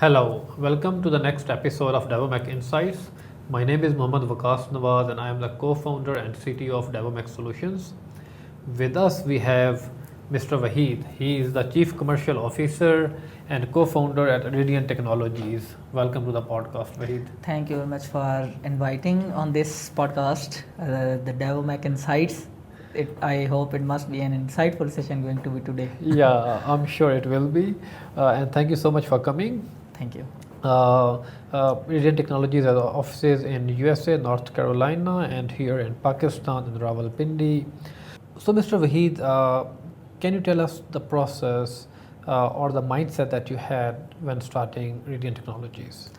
Hello, welcome to the next episode of Devomech Insights. My name is Mohammad Waqas Nawaz and I am the co-founder and CTO of Devomech Solutions. With us we have Mr. Waheed. He is the Chief Commercial Officer and co-founder at Aridian Technologies. Welcome to the podcast, Waheed. Thank you very much for inviting on this podcast, the Devomech Insights. I hope it must be an insightful session going to be today. Yeah, I'm sure it will be. And thank you so much for coming. Thank you. Aridian Technologies has offices in USA, North Carolina, and here in Pakistan in Rawalpindi. So, Mr. Waheed, can you tell us the process or the mindset that you had when starting Aridian Technologies?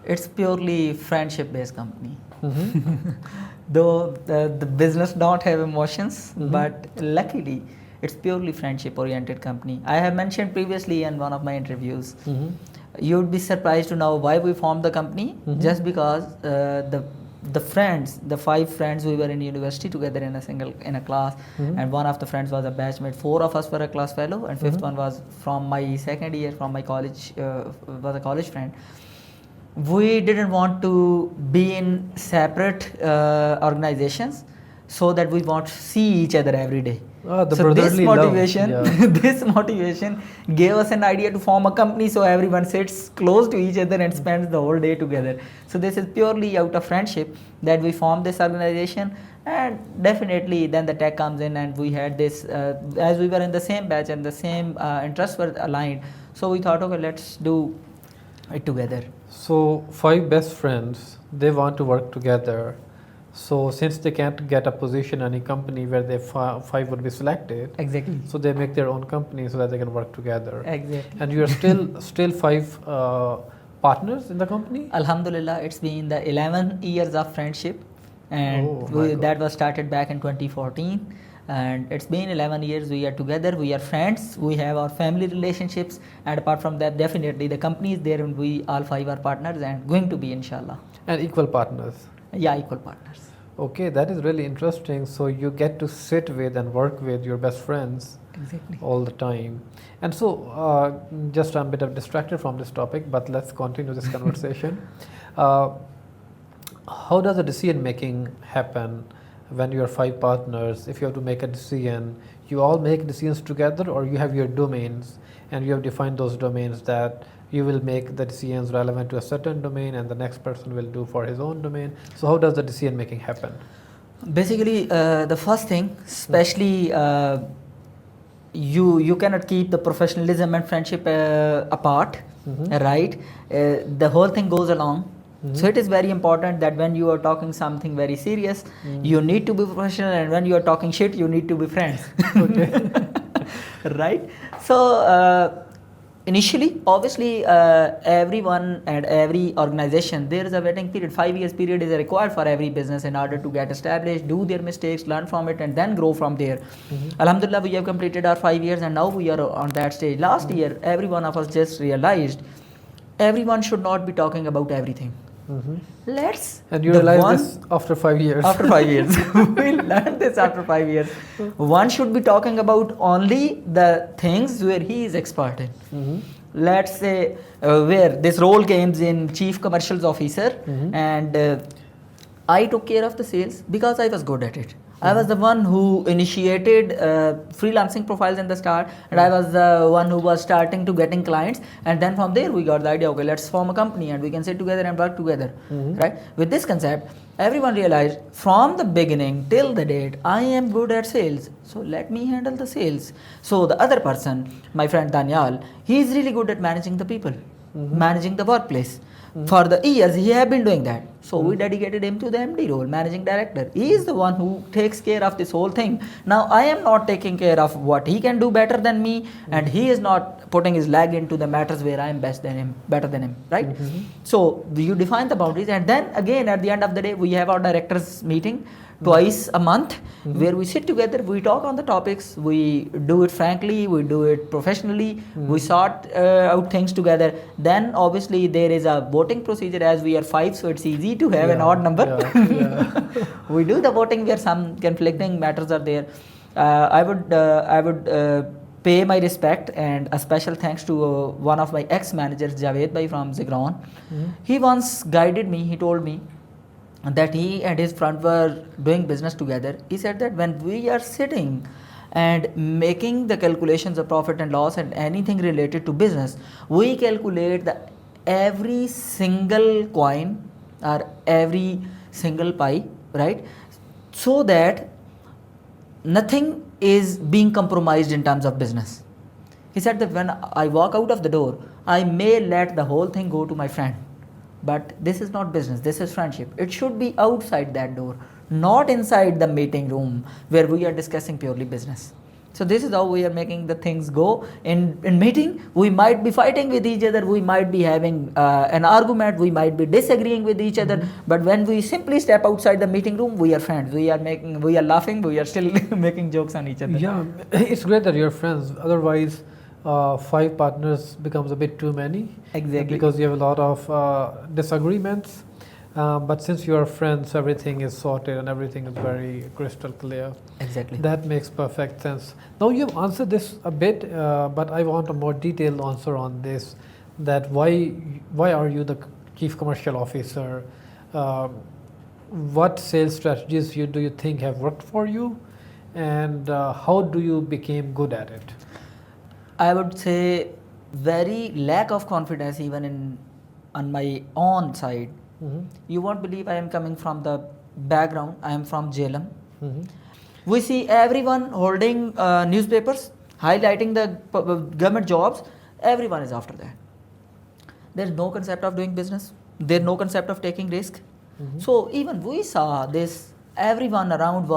It's purely friendship-based company. Mm-hmm. Though the business don't have emotions, but luckily it's purely friendship-oriented company. I have mentioned previously in one of my interviews. You'd be surprised to know why we formed the company. Just because the friends, the 5 friends, we were in university together in a class, and one of the friends was a batchmate. 4 of us were a class fellow, and 5th one was from my second year from my college, was a college friend. We didn't want to be in separate organizations, so that we want to see each other every day. The so this brotherly motivation, love. Yeah. this motivation gave us an idea to form a company, so everyone sits close to each other and spends the whole day together. So this is purely out of friendship that we formed this organization, and definitely then the tech comes in, and we had this as we were in the same batch and the same interests were aligned. So we thought, okay, let's do it together. So, 5 best friends, they want to work together. So, since they can't get a position in any company where they 5 would be selected, Exactly. so they make their own company so that they can work together. Exactly. And you are still 5 partners in the company? Alhamdulillah, it's been the 11 years of friendship, and that was started back in 2014. And it's been 11 years we are together, we are friends, we have our family relationships, and apart from that, definitely the company is there and we all 5 are partners and going to be, inshallah. And equal partners? Yeah, equal partners. Okay, that is really interesting. So you get to sit with and work with your best friends all the time. And so, just I'm a bit of distracted from this topic, but let's continue this conversation. How does the decision making happen when you are 5 partners? If you have to make a decision, you all make decisions together, or you have your domains and you have defined those domains that you will make the decisions relevant to a certain domain and the next person will do for his own domain. So how does the decision making happen? Basically, the first thing, especially you cannot keep the professionalism and friendship apart, right? The whole thing goes along. So it is very important that when you are talking something very serious, you need to be professional, and when you are talking shit, you need to be friends. Okay. Right? So initially, obviously, everyone and every organization, there is a vetting period. 5 years period is required for every business in order to get established, do their mistakes, learn from it, and then grow from there. Alhamdulillah, we have completed our 5 years, and now we are on that stage. Last year, every one of us just realized everyone should not be talking about everything. And you realize this after 5 years? After 5 years. We learned this after 5 years. One should be talking about only the things where he is expert in. Let's say where this role came in Chief Commercials Officer, and I took care of the sales because I was good at it. I was the one who initiated freelancing profiles in the start, and I was the one who was starting to getting clients, and then from there we got the idea, okay, let's form a company and we can sit together and work together, right? With this concept, everyone realized from the beginning till the date, I am good at sales, so let me handle the sales. So the other person, my friend Daniel, he is really good at managing the people, managing the workplace. For the years, he have been doing that. So we dedicated him to the MD role, managing director. He is the one who takes care of this whole thing. Now I am not taking care of what he can do better than me, and he is not putting his leg into the matters where I am better than him, right? So you define the boundaries, and then again at the end of the day, we have our directors meeting twice a month, where we sit together, we talk on the topics, we do it frankly, we do it professionally, we sort out things together. Then obviously there is a voting procedure, as we are 5, so it's easy to have an odd number. We do the voting where some conflicting matters are there. I would pay my respect and a special thanks to one of my ex-managers, Javed Bhai from Zigron. He once guided me, he told me that he and his friend were doing business together. He said that when we are sitting and making the calculations of profit and loss and anything related to business, we calculate the every single coin or every single pie, right? So that nothing is being compromised in terms of business. He said that when I walk out of the door, I may let the whole thing go to my friend. But this is not business, this is friendship. It should be outside that door, not inside the meeting room where we are discussing purely business. So this is how we are making the things go. In meeting, we might be fighting with each other, we might be having an argument, we might be disagreeing with each other. But when we simply step outside the meeting room, we are friends. We are laughing, we are still making jokes on each other. Yeah, it's great that you're friends. Otherwise, 5 partners becomes a bit too many. Exactly. Because you have a lot of disagreements. But since you are friends, everything is sorted and everything is very crystal clear. Exactly. That makes perfect sense. Now you've answered this a bit, but I want a more detailed answer on this. That why are you the chief commercial officer? What sales strategies do you think have worked for you, and how do you became good at it? I would say very lack of confidence even on my own side. You won't believe I am coming from the background. I am from Jhelum. We see everyone holding newspapers, highlighting the government jobs. Everyone is after that. There is no concept of doing business. There is no concept of taking risk. So even we saw this. Everyone around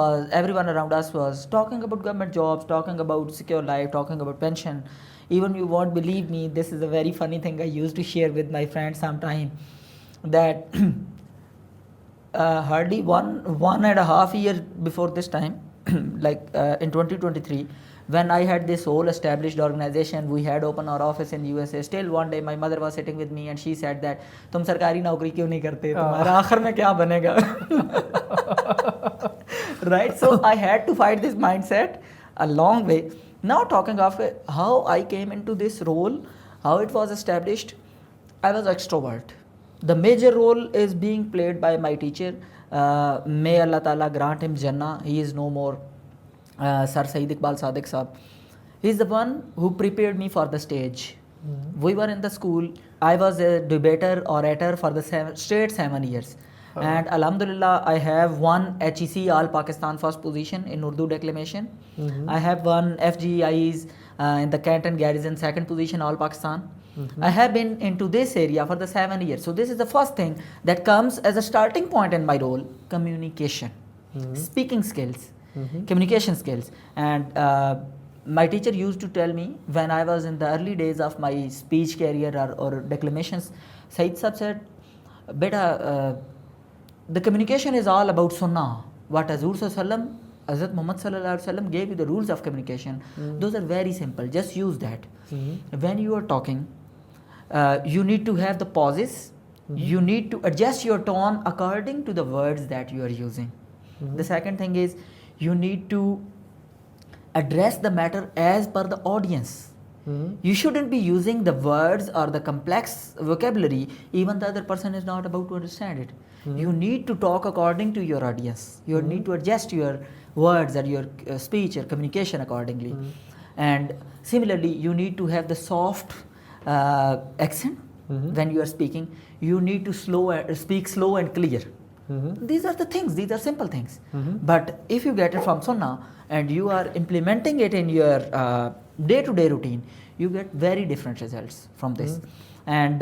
us was talking about government jobs, talking about secure life, talking about pension. Even you won't believe me. This is a very funny thing I used to share with my friends sometime. That hardly one and a half year before this time, like in 2023, when I had this whole established organization, we had opened our office in USA. Still one day my mother was sitting with me and she said that तुम सरकारी नौकरी क्यों नहीं करते, तुम्हारा आखिर में क्या बनेगा? Right, so I had to fight this mindset a long way. Now talking of how I came into this role, how it was established, I was extrovert. The major role is being played by my teacher. May Allah Ta'ala grant him Jannah. He is no more. Sir Saeed Iqbal Sadiq Saab. He is the one who prepared me for the stage. We were in the school. I was a debater, orator for the straight 7 years. And Alhamdulillah, I have won HEC All Pakistan first position in Urdu declamation. I have won FGIs in the Canton Garrison second position All Pakistan. I have been into this area for the 7 years. So this is the first thing that comes as a starting point in my role: communication, speaking skills, communication skills. And my teacher used to tell me when I was in the early days of my speech career or declamations, Said Sahab said, "Beta, the communication is all about Sunnah. What Hazrat Muhammad Sallallahu Alaihi Wasallam gave you the rules of communication. Those are very simple. Just use that. When you are talking, you need to have the pauses. You need to adjust your tone according to the words that you are using. The second thing is you need to address the matter as per the audience. You shouldn't be using the words or the complex vocabulary even the other person is not about to understand it. You need to talk according to your audience. You need to adjust your words or your speech or communication accordingly. And similarly, you need to have the soft accent when you are speaking. You need to speak slow and clear. These are the things, these are simple things. But if you get it from Sunnah and you are implementing it in your day-to-day routine, you get very different results from this. And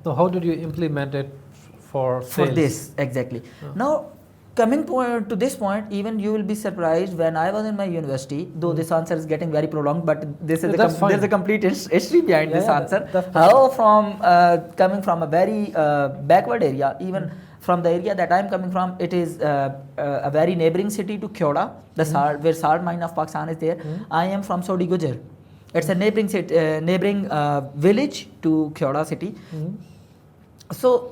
so how did you implement it for sales? For this, exactly. Now, coming to this point, even you will be surprised when I was in my university, though this answer is getting very prolonged, but this is there's a complete history behind this answer. How from coming from a very backward area, even from the area that I am coming from, it is a very neighboring city to Kyoda, where salt mine of Pakistan is there. I am from Saudi Gujar. It's a neighboring village to Kyoda city. So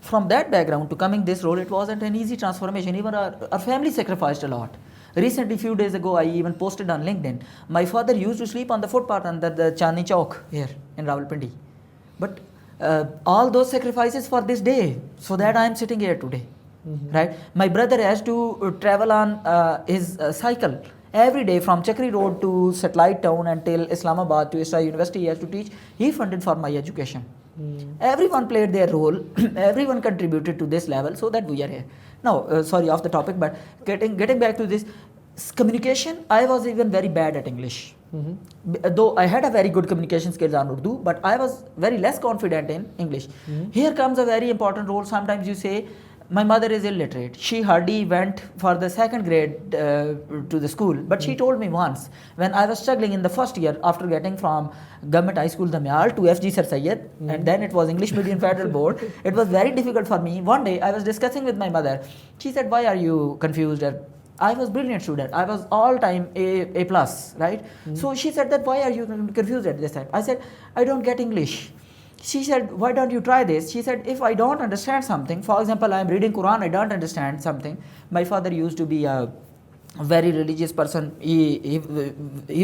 from that background to coming this role, it wasn't an easy transformation. Even our family sacrificed a lot, Recently, few days ago, I even posted on LinkedIn. My father used to sleep on the footpath under the Chandni Chowk here in Rawalpindi. But all those sacrifices for this day, so that I am sitting here today. Right? My brother has to travel on his cycle every day from Chakri Road to Satellite Town until Islamabad to Isra University. He has to teach. He funded for my education. Everyone played their role. Everyone contributed to this level so that we are here. Now, sorry, off the topic, but getting back to this communication, I was even very bad at English. Though I had a very good communication skills on Urdu, but I was very less confident in English. Here comes a very important role. Sometimes you say, my mother is illiterate. She hardly went for the second grade to the school. But she told me once, when I was struggling in the first year after getting from Government High School Damyal to FG Sir Syed, and then it was English Medium Federal Board, it was very difficult for me. One day I was discussing with my mother. She said, why are you confused? I was a brilliant student. I was all time A plus, right? So she said that, why are you confused at this time? I said, I don't get English. She said, why don't you try this? She said, if I don't understand something, for example, I am reading Quran, I don't understand something. My father used to be a very religious person. He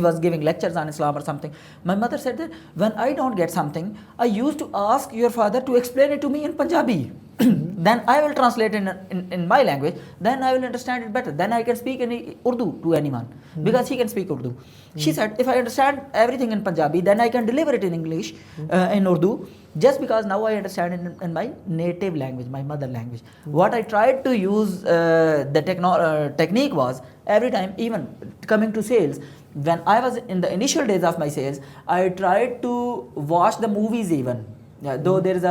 was giving lectures on Islam or something. My mother said that when I don't get something, I used to ask your father to explain it to me in Punjabi. Then I will translate in my language. Then I will understand it better. Then I can speak in Urdu to anyone because he can speak Urdu. She said, if I understand everything in Punjabi, then I can deliver it in English, in Urdu, just because now I understand it in my native language, my mother language. What I tried to use the technique was every time, even coming to sales, when I was in the initial days of my sales, I tried to watch the movies even. Yeah, though there is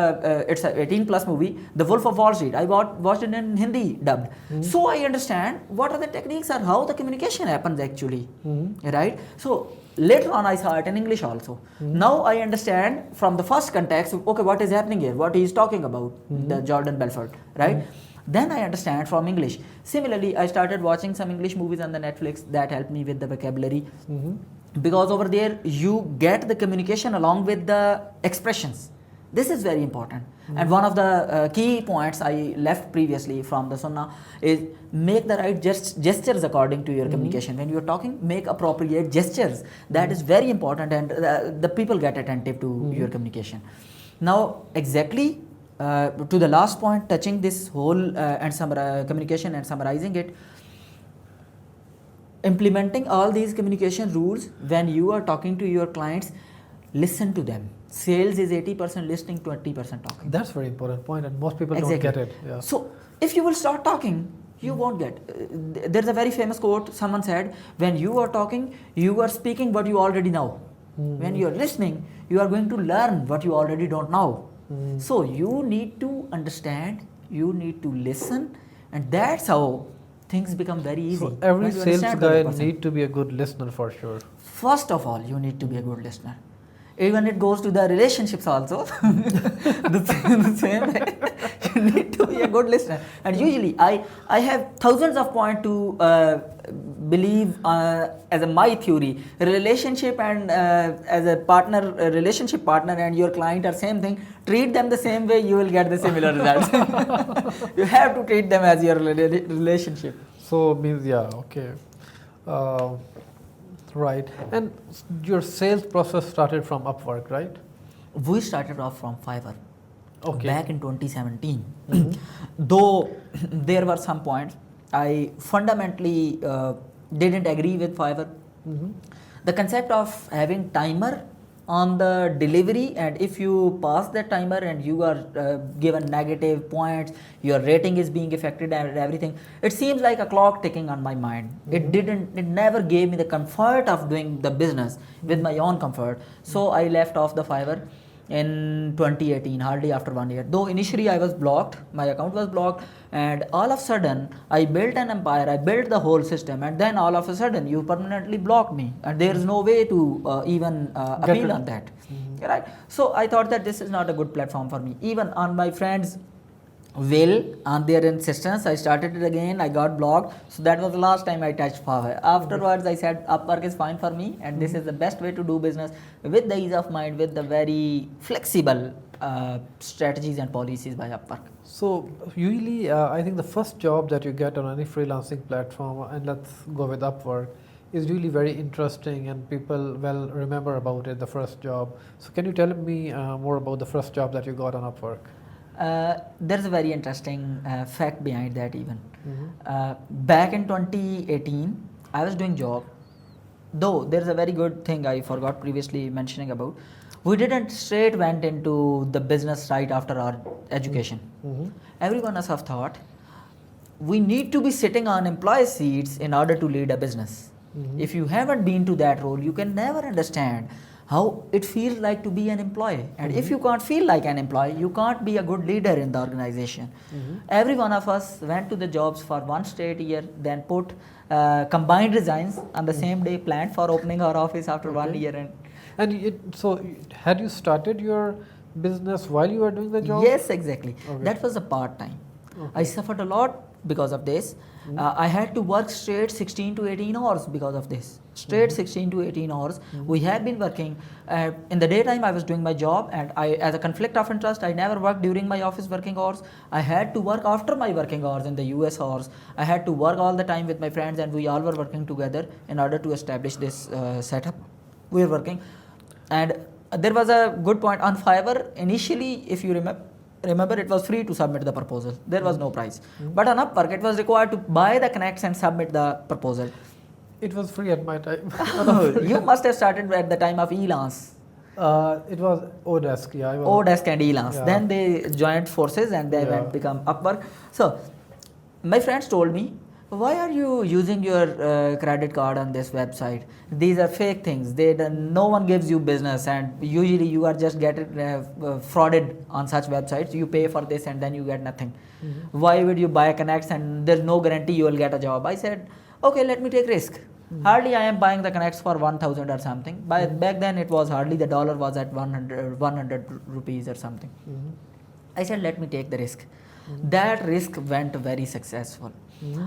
it's a 18 plus movie, The Wolf of Wall Street. I watched it in Hindi dubbed. So I understand what are the techniques or how the communication happens actually, right? So later on I saw it in English also. Now I understand from the first context, okay, what is happening here, what he is talking about, the Jordan Belfort, right? Then I understand from English. Similarly, I started watching some English movies on the Netflix that helped me with the vocabulary. Because over there you get the communication along with the expressions. This is very important. And one of the key points I left previously from the Sunnah is make the right gestures according to your communication. When you are talking, make appropriate gestures. That is very important, and the people get attentive to your communication. Now, exactly to the last point, touching this whole communication and summarizing it, implementing all these communication rules when you are talking to your clients, listen to them. Sales is 80% listening, 20% talking. That's a very important point, and most people don't get it. Yeah. So if you will start talking, you won't get. There's a very famous quote someone said, when you are talking, you are speaking what you already know. When you are listening, you are going to learn what you already don't know. So you need to understand, you need to listen, and that's how things become very easy. So every sales guy need to be a good listener for sure. First of all, you need to be a good listener. Even it goes to the relationships also. the same way. You need to be a good listener. And usually I have thousands of points to believe as my theory. Relationship and as a partner, a relationship partner and your client are same thing. Treat them the same way, you will get the similar results. You have to treat them as your relationship. So means, yeah, okay. Right. And your sales process started from Upwork, right? We started off from Fiverr. Okay. Back in 2017. Though there were some points, I fundamentally didn't agree with Fiverr. The concept of having timer on the delivery, and if you pass that timer and you are given negative points, your rating is being affected and everything, it seems like a clock ticking on my mind. It never gave me the comfort of doing the business with my own comfort. So I left off the Fiverr in 2018, hardly after 1 year. Though initially I was blocked, my account was blocked, and all of a sudden I built an empire, I built the whole system, and then all of a sudden you permanently blocked me, and there is no way to even appeal on that. Right? So I thought that this is not a good platform for me. Even on my friends' Will, on their insistence, I started it again. I got blocked. So that was the last time I touched Huawei. Afterwards, I said Upwork is fine for me, and this is the best way to do business with the ease of mind, with the very flexible strategies and policies by Upwork. So usually, I think the first job that you get on any freelancing platform, and let's go with Upwork, is really very interesting, and people will remember about it. The first job. So can you tell me more about the first job that you got on Upwork? There's a very interesting fact behind that even. Back in 2018, I was doing job. Though there's a very good thing I forgot previously mentioning about. We didn't straight went into the business right after our education. Everyone else have thought we need to be sitting on employee seats in order to lead a business. If you haven't been to that role, you can never understand how it feels like to be an employee. And if you can't feel like an employee, you can't be a good leader in the organization. Every one of us went to the jobs for one straight year, then put combined resigns on the same day, planned for opening our office after 1 year. So had you started your business while you were doing the job? Yes, exactly. That was a part time. I suffered a lot because of this. I had to work straight 16 to 18 hours because of this. Straight 16 to 18 hours. We have been working. In the daytime, I was doing my job, and as a conflict of interest, I never worked during my office working hours. I had to work after my working hours in the US hours. I had to work all the time with my friends, and we all were working together in order to establish this setup. We were working. And there was a good point on Fiverr. Initially, if you remember, it was free to submit the proposal. There was no price. But on Upwork, it was required to buy the connects and submit the proposal. It was free at my time. You must have started at the time of Elance. It was Odesk, yeah. Odesk and Elance. Yeah. Then they joined forces and they went become Upwork. So my friends told me, why are you using your credit card on this website? These are fake things. No one gives you business, and usually you are just getting frauded on such websites. You pay for this and then you get nothing. Why would you buy connects and there's no guarantee you will get a job? I said, okay, let me take risk. Hardly I am buying the connects for 1,000 or something. Back then it was hardly, the dollar was at 100 rupees or something. I said, let me take the risk. That risk went very successful.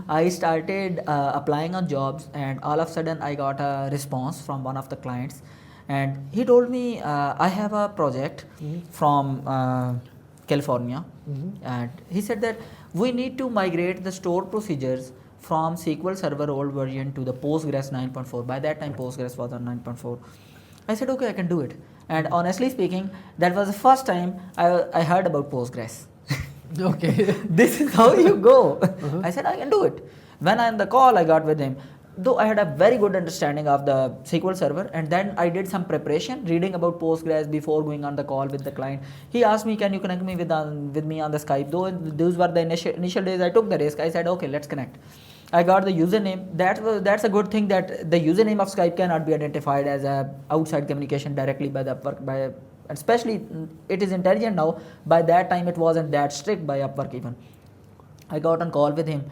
I started applying on jobs, and all of a sudden I got a response from one of the clients, and he told me, I have a project from California, and he said that we need to migrate the store procedures from SQL Server old version to the Postgres 9.4. By that time Postgres was on 9.4. I said, okay, I can do it. And honestly speaking, that was the first time I heard about Postgres. Okay. This is how you go. I said, I can do it. When on the call I got with him, though I had a very good understanding of the SQL Server, and then I did some preparation, reading about Postgres before going on the call with the client. He asked me, can you connect me with me on the Skype? Though those were the initial days, I took the risk. I said, okay, let's connect. I got the username. That's a good thing, that the username of Skype cannot be identified as a outside communication directly by the Upwork, especially it is intelligent now. By that time it wasn't that strict by Upwork even. I got on call with him.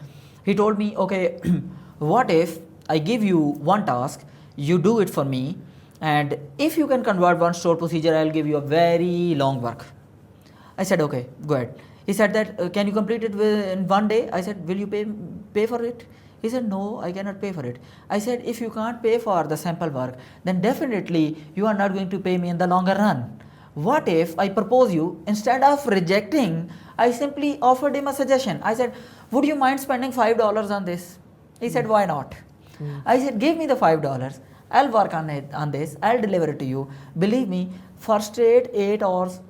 He told me, okay, what if I give you one task, you do it for me, and if you can convert one store procedure, I'll give you a very long work. I said, okay, go ahead. He said that, can you complete it in 1 day? I said, will you pay for it? He said, no, I cannot pay for it. I said, if you can't pay for the sample work, then definitely you are not going to pay me in the longer run. What if I propose you, instead of rejecting, I simply offered him a suggestion. I said, would you mind spending $5 on this? He said, why not? I said, give me the $5. I'll work on this. I'll deliver it to you. Believe me, for straight 8 hours,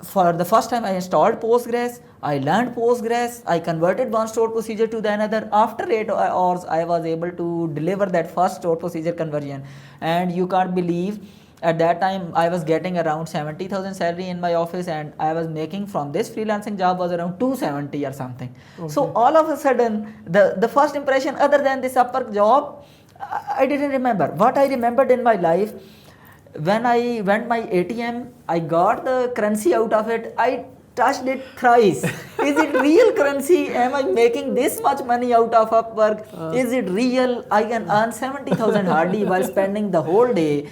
for the first time I installed Postgres, I learned Postgres, I converted one stored procedure to the another. After 8 hours, I was able to deliver that first stored procedure conversion. And you can't believe, at that time I was getting around 70,000 salary in my office, and I was making from this freelancing job was around 270 or something. Okay. So all of a sudden, the first impression other than this Upwork job, I didn't remember. What I remembered in my life, when I went my ATM, I got the currency out of it, I touched it thrice. Is it real currency? Am I making this much money out of Upwork? Is it real? I can earn 70,000 hardly while spending the whole day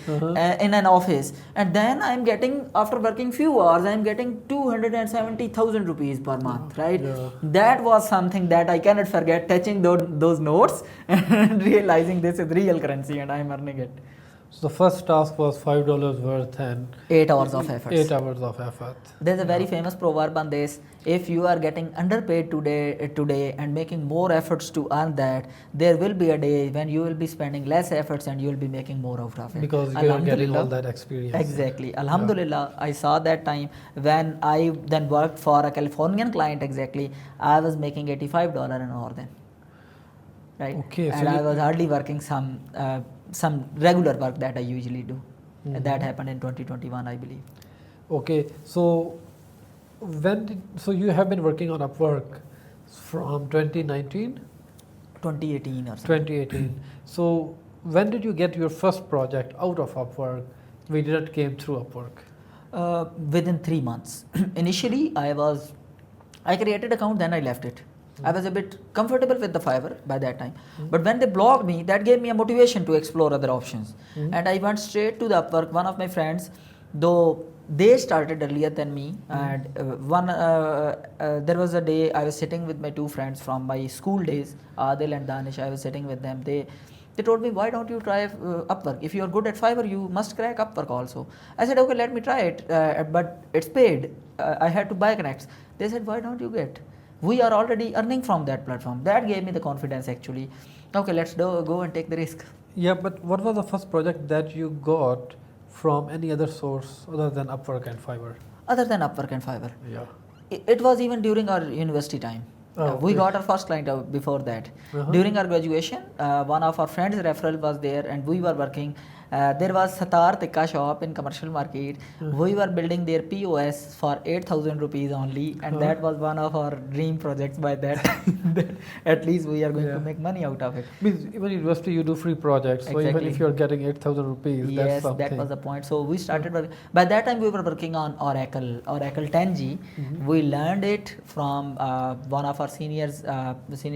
in an office. And then I'm getting, after working few hours, I'm getting 270,000 rupees per month, right? Yeah. That was something that I cannot forget, touching those notes and realizing this is real currency and I'm earning it. So the first task was $5 worth and 8 hours of effort. 8 hours of effort. There's a very famous proverb on this. If you are getting underpaid today and making more efforts to earn that, there will be a day when you will be spending less efforts and you will be making more out of it. Because you are getting all that experience. Exactly. Alhamdulillah, I saw that time when I then worked for a Californian client exactly. I was making $85 an hour then. Right? Okay. And I was hardly working some regular work that I usually do. And that happened in 2021, I believe. Okay, so so you have been working on Upwork from 2019? 2018 or something. 2018. So when did you get your first project out of Upwork? We didn't came through Upwork. Within 3 months. Initially, I created account, then I left it. I was a bit comfortable with the Fiverr by that time. But when they blocked me, that gave me a motivation to explore other options. And I went straight to the Upwork. One of my friends, though they started earlier than me, and there was a day I was sitting with my two friends from my school days, Adil and Danish. I was sitting with them. They told me, why don't you try Upwork? If you are good at Fiverr, you must crack Upwork also. I said, okay, let me try it, but it's paid. I had to buy connects. They said, why don't you get? We are already earning from that platform. That gave me the confidence actually. Okay, let's go and take the risk. Yeah, but what was the first project that you got from any other source other than Upwork and Fiverr? Other than Upwork and Fiverr. Yeah. It was even during our university time. We got our first client before that. During our graduation, one of our friends' referral was there and we were working. There was Satar Tikka shop in commercial market. We were building their POS for 8,000 rupees only, and that was one of our dream projects by that time. That at least we are going to make money out of it. Means even university you do free projects, so even if you are getting 8,000 rupees, yes, that's something. that was the point. So we started working. By that time we were working on Oracle 10G. We learned it from one of our senior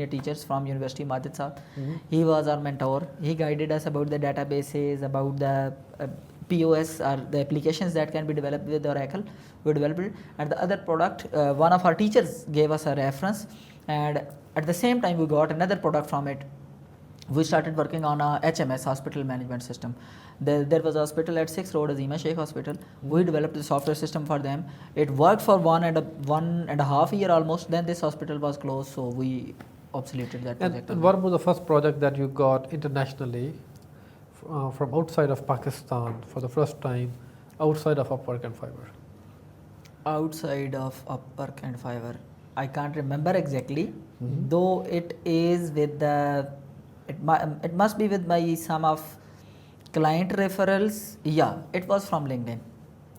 teachers from University Majid Saab. He was our mentor. He guided us about the databases, about the POS or the applications that can be developed with Oracle. We developed it, and the other product, one of our teachers gave us a reference, and at the same time we got another product from it. We started working on a HMS, hospital management system. There was a hospital at 6 Road, Azima Sheikh Hospital. We developed the software system for them. It worked for one and a half year almost. Then this hospital was closed, so we obsoleted that project. And what was the first project that you got internationally from outside of Pakistan for the first time, outside of Upwork and Fiverr? Outside of Upwork and Fiverr, I can't remember exactly. Though it is with the, it must be with my some of client referrals. Yeah, it was from LinkedIn.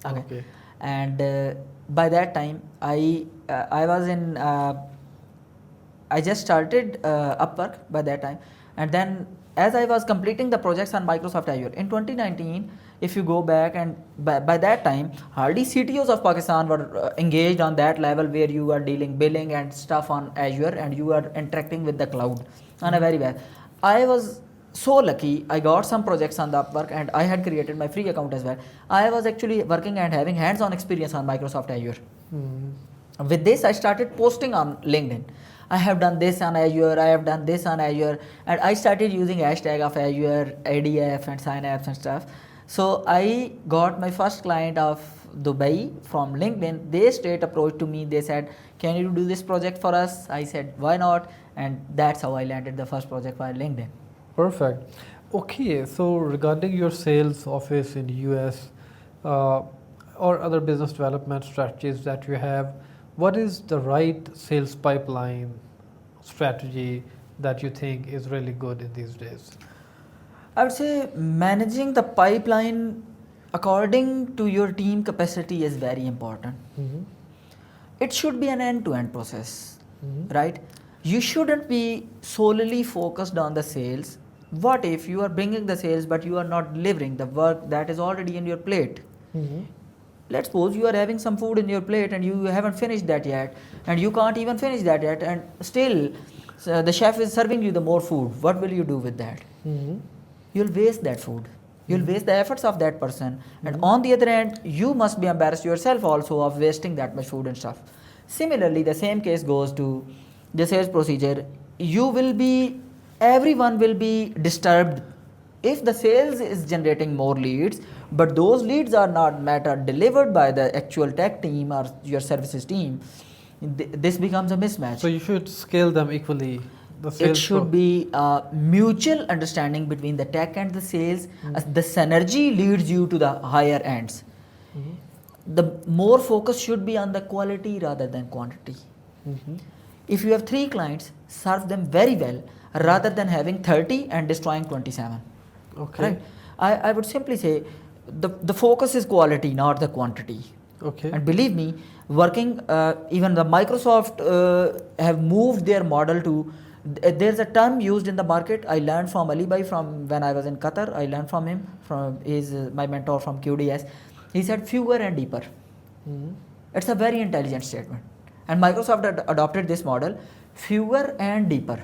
Okay. And by that time, I was in. I just started Upwork by that time, and then as I was completing the projects on Microsoft Azure in 2019, if you go back, and by that time, hardly CTOs of Pakistan were engaged on that level where you are dealing billing and stuff on Azure and you are interacting with the cloud on a very well. I was so lucky, I got some projects on the Upwork and I had created my free account as well. I was actually working and having hands-on experience on Microsoft Azure. With this, I started posting on LinkedIn. I have done this on Azure, I have done this on Azure, and I started using hashtag of Azure, ADF and Synapse and stuff. So I got my first client of Dubai from LinkedIn. They straight approached to me. They said, can you do this project for us? I said, why not? And that's how I landed the first project via LinkedIn. Perfect. Okay, so regarding your sales office in US or other business development strategies that you have, what is the right sales pipeline strategy that you think is really good in these days? I would say managing the pipeline according to your team capacity is very important. It should be an end-to-end process, right? You shouldn't be solely focused on the sales. What if you are bringing the sales but you are not delivering the work that is already in your plate? let's suppose you are having some food in your plate and you haven't finished that yet, and you can't even finish that yet, and still the chef is serving you the more food. What will you do with that? You'll waste that food. You'll waste the efforts of that person. And on the other hand, you must be embarrassed yourself also of wasting that much food and stuff. Similarly, the same case goes to the sales procedure. Everyone will be disturbed if the sales is generating more leads, but those leads are not met or delivered by the actual tech team or your services team. This becomes a mismatch. So you should scale them equally. It should be a mutual understanding between the tech and the sales. The synergy leads you to the higher ends. The more focus should be on the quality rather than quantity. If you have 3 clients, serve them very well rather than having 30 and destroying 27. Okay. Right? I would simply say the focus is quality, not the quantity. Okay. And believe me, working, even the Microsoft have moved their model to, there's a term used in the market. I learned from Ali Bhai from when I was in Qatar. I learned from him, he's my mentor from QDS. He said fewer and deeper. It's a very intelligent statement. And Microsoft adopted this model, fewer and deeper.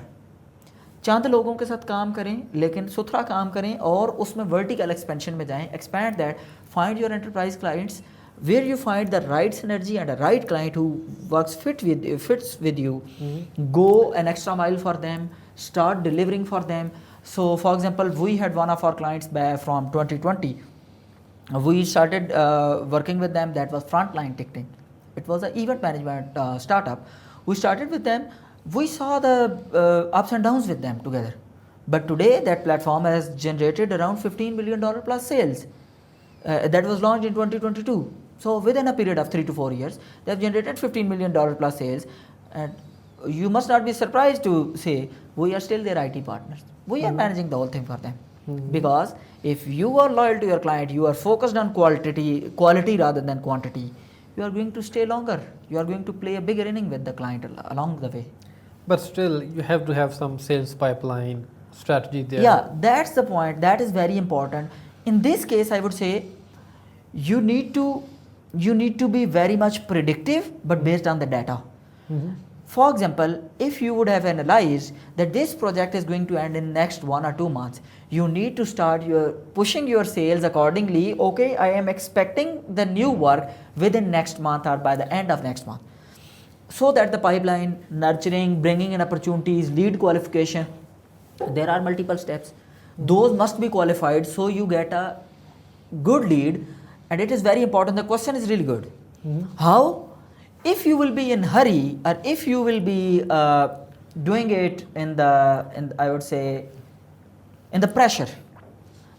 चंद लोगों के साथ काम करें, लेकिन सुथरा काम करें और उसमें vertical expansion में जाएं. Expand that. Find your enterprise clients where you find the right synergy and the right client who fits with you. Go an extra mile for them. Start delivering for them. So, for example, we had one of our clients from 2020. We started working with them. That was Frontline Ticketing. It was an event management startup. We started with them. We saw the ups and downs with them together. But today, that platform has generated around $15 million plus sales. That was launched in 2022. So within a period of 3 to 4 years, they have generated $15 million plus sales. And you must not be surprised to say, we are still their IT partners. We are managing the whole thing for them. Because if you are loyal to your client, you are focused on quality rather than quantity, you are going to stay longer. You are going to play a bigger inning with the client along the way. But still, you have to have some sales pipeline strategy there. Yeah, that's the point. That is very important. In this case, I would say you need to be very much predictive, but based on the data. For example, if you would have analyzed that this project is going to end in next 1 or 2 months, you need to start pushing your sales accordingly. Okay, I am expecting the new work within next month or by the end of next month. So that the pipeline, nurturing, bringing in opportunities, lead qualification, there are multiple steps. Those must be qualified so you get a good lead. And it is very important. The question is really good. How? If you will be in hurry, or if you will be doing it I would say, in the pressure,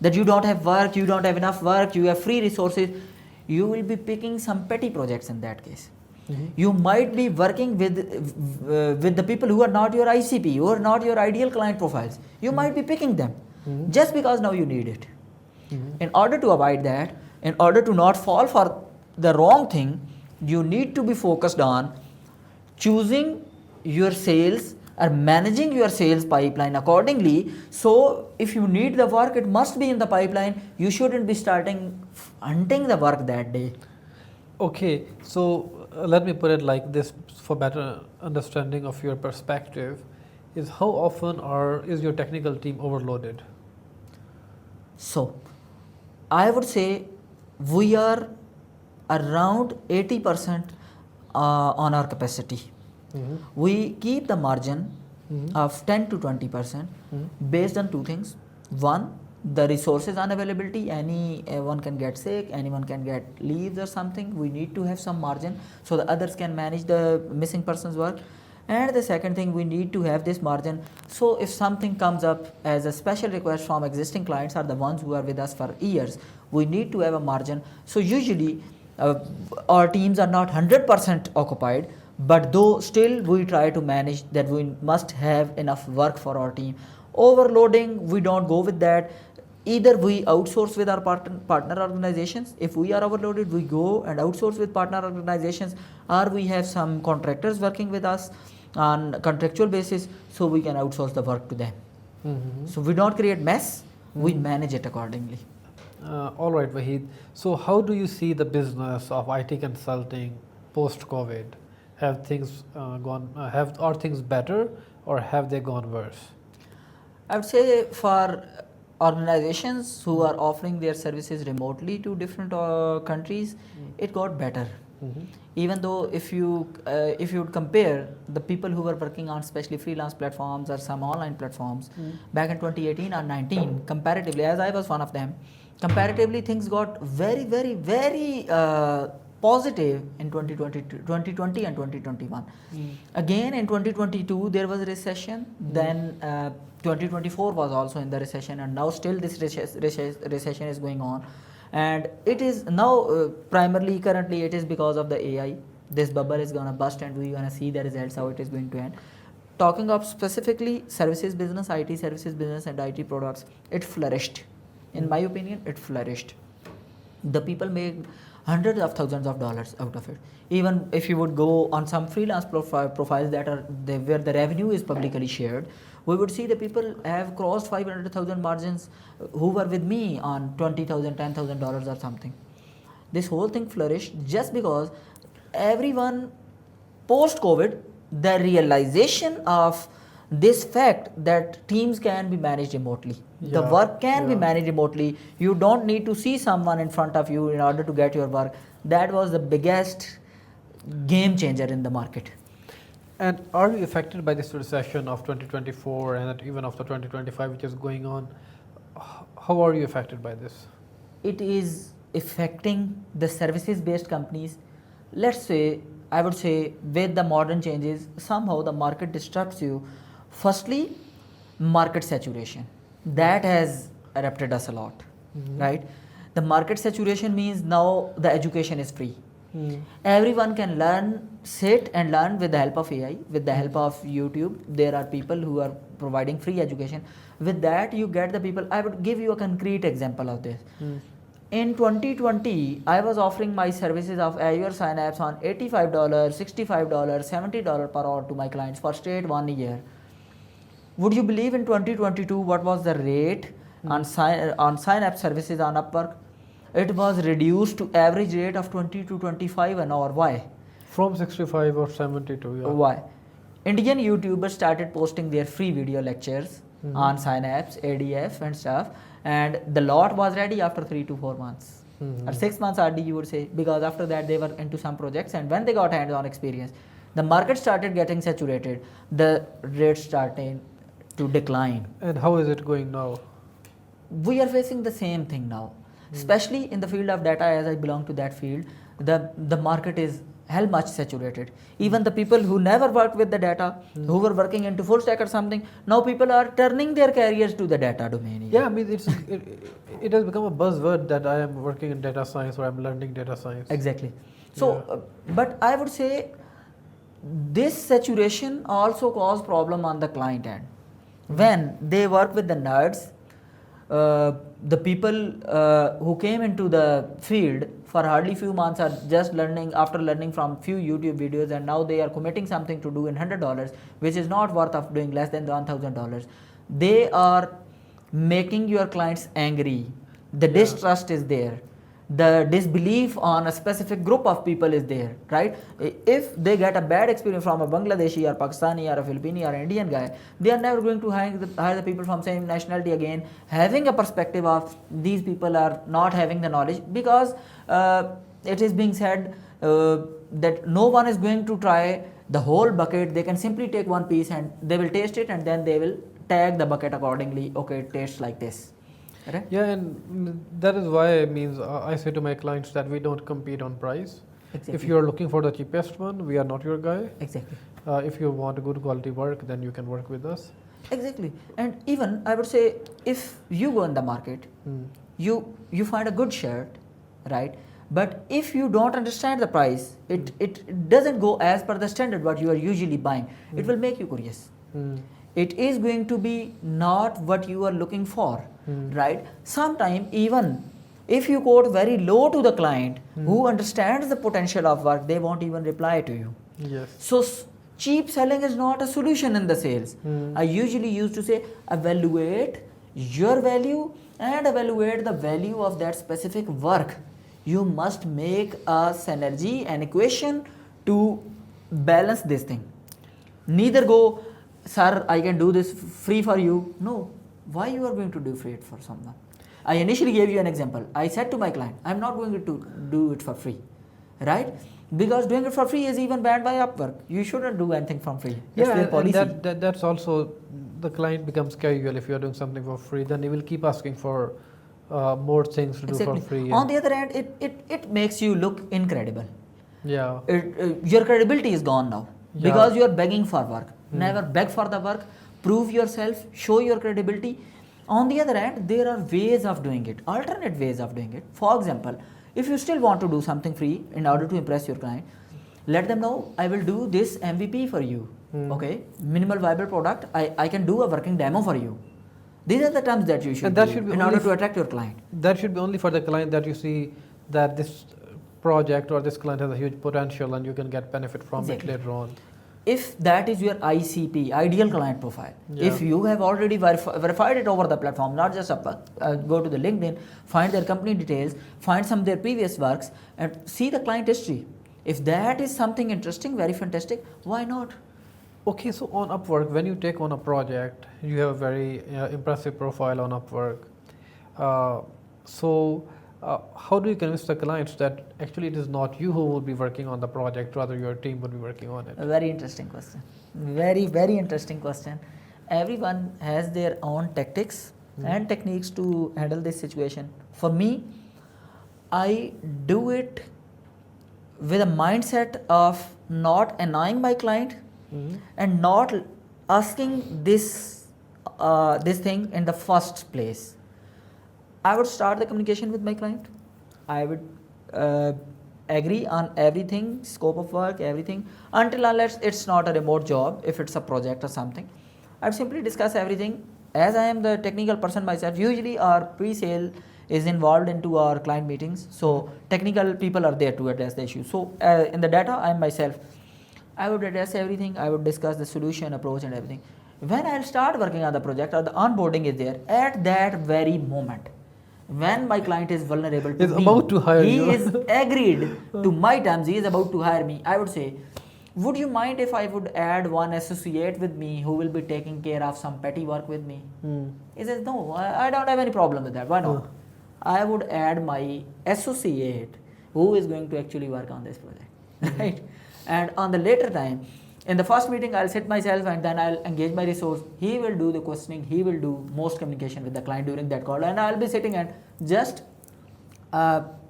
that you don't have work, you don't have enough work, you have free resources, you will be picking some petty projects in that case. You might be working with the people who are not your ICP, who are not your ideal client profiles. You might be picking them just because now you need it. In order to avoid that, in order to not fall for the wrong thing, you need to be focused on choosing your sales or managing your sales pipeline accordingly. So if you need the work, it must be in the pipeline. You shouldn't be starting hunting the work that day. Okay, so let me put it like this for better understanding of your perspective, is how often is your technical team overloaded? So I would say we are around 80% on our capacity. We keep the margin of 10 to 20% based on 2 things. One, the resources unavailability. Anyone can get sick, anyone can get leaves or something. We need to have some margin so the others can manage the missing person's work. And the second thing, we need to have this margin. So if something comes up as a special request from existing clients or the ones who are with us for years, we need to have a margin. So usually our teams are not 100% occupied, but though still we try to manage that we must have enough work for our team. Overloading, we don't go with that. Either we outsource with our partner organizations. If we are overloaded, we go and outsource with partner organizations, or we have some contractors working with us on contractual basis, so we can outsource the work to them. So we don't create mess, we manage it accordingly. All right, Wahid. So, how do you see the business of IT consulting post-COVID? Have things are things better, or have they gone worse? I would say for organizations who are offering their services remotely to different countries, it got better. Mhm. Even though if you would compare the people who were working on especially freelance platforms or some online platforms back in 2018 or 19, comparatively, as I was one of them, comparatively things got very positive in 2020 and 2021. Again in 2022 there was a recession. Then 2024 was also in the recession, and now still this recession is going on. And it is now primarily currently it is because of the AI. This bubble is gonna bust and we're gonna see the results how it is going to end. Talking of specifically services business, IT services business and IT products, it flourished. In my opinion, it flourished. The people made hundreds of thousands of dollars out of it. Even if you would go on some freelance profiles that are where the revenue is publicly shared, we would see the people have crossed 500,000 margins who were with me on $20,000, $10,000 or something. This whole thing flourished just because everyone post-COVID, the realization of this fact that teams can be managed remotely. The work can be managed remotely. You don't need to see someone in front of you in order to get your work. That was the biggest game changer in the market. And are you affected by this recession of 2024 and even of the 2025 which is going on? How are you affected by this? It is affecting the services-based companies. Let's say, I would say, with the modern changes, somehow the market disrupts you. Firstly, market saturation. That has erupted us a lot, right? The market saturation means now the education is free. Everyone can learn, sit and learn with the help of AI, with the help of YouTube. There are people who are providing free education. With that, you get the people. I would give you a concrete example of this. In 2020, I was offering my services of Azure Synapse on $85, $65, $70 per hour to my clients for straight 1 year. Would you believe in 2022 what was the rate on Synapse services on Upwork? It was reduced to average rate of 20 to 25 an hour. Why? From 65 or 72, yeah. Why? Indian YouTubers started posting their free video lectures on Synapse, ADF and stuff, and the lot was ready after 3 to 4 months. Or 6 months RD you would say, because after that they were into some projects, and when they got hands-on experience, the market started getting saturated, the rates started to decline. And how is it going now? We are facing the same thing now, especially in the field of data. As I belong to that field, the market is hell much saturated. Even the people who never worked with the data, who were working into full stack or something, now people are turning their careers to the data domain. Yeah, I mean it has become a buzzword that I am working in data science or I'm learning data science. Exactly. So, but I would say this saturation also caused problem on the client end. When they work with the nerds, the people who came into the field for hardly few months are just learning, after learning from few YouTube videos, and now they are committing something to do in $100, which is not worth of doing less than $1,000. They are making your clients angry. The distrust is there. The disbelief on a specific group of people is there, right? If they get a bad experience from a Bangladeshi or Pakistani or a Filipino or Indian guy, they are never going to hire the people from same nationality again, having a perspective of these people are not having the knowledge, because it is being said that no one is going to try the whole bucket. They can simply take one piece and they will taste it, and then they will tag the bucket accordingly. Okay, it tastes like this. Right? Yeah, and that is why I say to my clients that we don't compete on price. Exactly. If you are looking for the cheapest one, we are not your guy. Exactly. If you want a good quality work, then you can work with us. Exactly. And even I would say, if you go in the market, you find a good shirt, right? But if you don't understand the price, it doesn't go as per the standard what you are usually buying. It will make you curious. It is going to be not what you are looking for, right? Sometimes even if you quote very low to the client who understands the potential of work, they won't even reply to you. Yes. So cheap selling is not a solution in the sales. I usually used to say, evaluate your value and evaluate the value of that specific work. You must make a synergy, an equation to balance this thing. Neither go, sir, I can do this free for you. No, why you are going to do free it for someone? I initially gave you an example. I said to my client, I'm not going to do it for free, right? Because doing it for free is even banned by Upwork. You shouldn't do anything from free. That's Yeah, their policy. and that's also, the client becomes casual. If you're doing something for free, then he will keep asking for more things to do for free. On the other hand, it makes you look incredible. Yeah. Your credibility is gone now because you are begging for work. Never beg for the work. Prove yourself. Show your credibility. On the other hand, there are ways of doing it, alternate ways of doing it. For example, if you still want to do something free in order to impress your client, let them know, I will do this MVP for you. Okay, minimal viable product. I can do a working demo for you. These are the terms that you should do in order to attract your client. That should be only for the client that you see that this project or this client has a huge potential and you can get benefit from it later on. If that is your ICP, ideal client profile, if you have already verified it over the platform, not just go to the LinkedIn, find their company details, find some of their previous works and see the client history. If that is something interesting, very fantastic, why not? Okay, so on Upwork, when you take on a project, you have a very impressive profile on Upwork. How do you convince the clients that actually it is not you who will be working on the project, rather your team would be working on it? A very interesting question. Very, very interesting question. Everyone has their own tactics and techniques to handle this situation. For me, I do it with a mindset of not annoying my client and not asking this thing in the first place. I would start the communication with my client. I would agree on everything, scope of work, everything, until unless it's not a remote job, if it's a project or something. I'd simply discuss everything. As I am the technical person myself, usually our pre-sale is involved into our client meetings. So technical people are there to address the issue. So in the data, I myself, I would address everything. I would discuss the solution, approach and everything. When I'll start working on the project or the onboarding is there, at that very moment, when my client is vulnerable to me, about to hire you. He is agreed to my terms, he is about to hire me, I would say, would you mind if I would add one associate with me who will be taking care of some petty work with me? He says, no, I don't have any problem with that. Why not? I would add my associate who is going to actually work on this project, right? And on the later time, in the first meeting, I'll sit myself and then I'll engage my resource. He will do the questioning. He will do most communication with the client during that call. And I'll be sitting and just